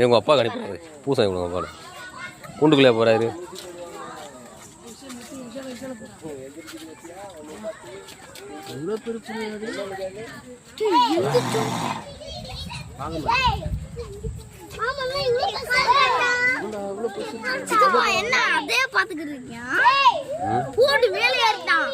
எங்க அப்பா கணிப்பாரு பூசை கொடுங்க அப்பா கூண்டுக்குள்ளே போறாரு. என்ன அதே பாத்துக்கிட்டு இருக்கியா? போடு மேலே ஏறிட்டான்.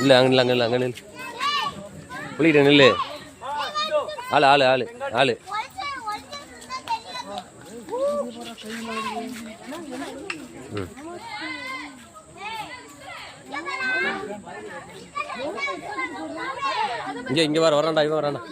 இல்ல அங்க இல்ல அங்க இல்ல அங்க நில்லு புள்ளிக்கிட்ட நில்லு. ஆளு ஆளு ஆளு ஆளு இங்க வரான்டா இவன் வரான்டா.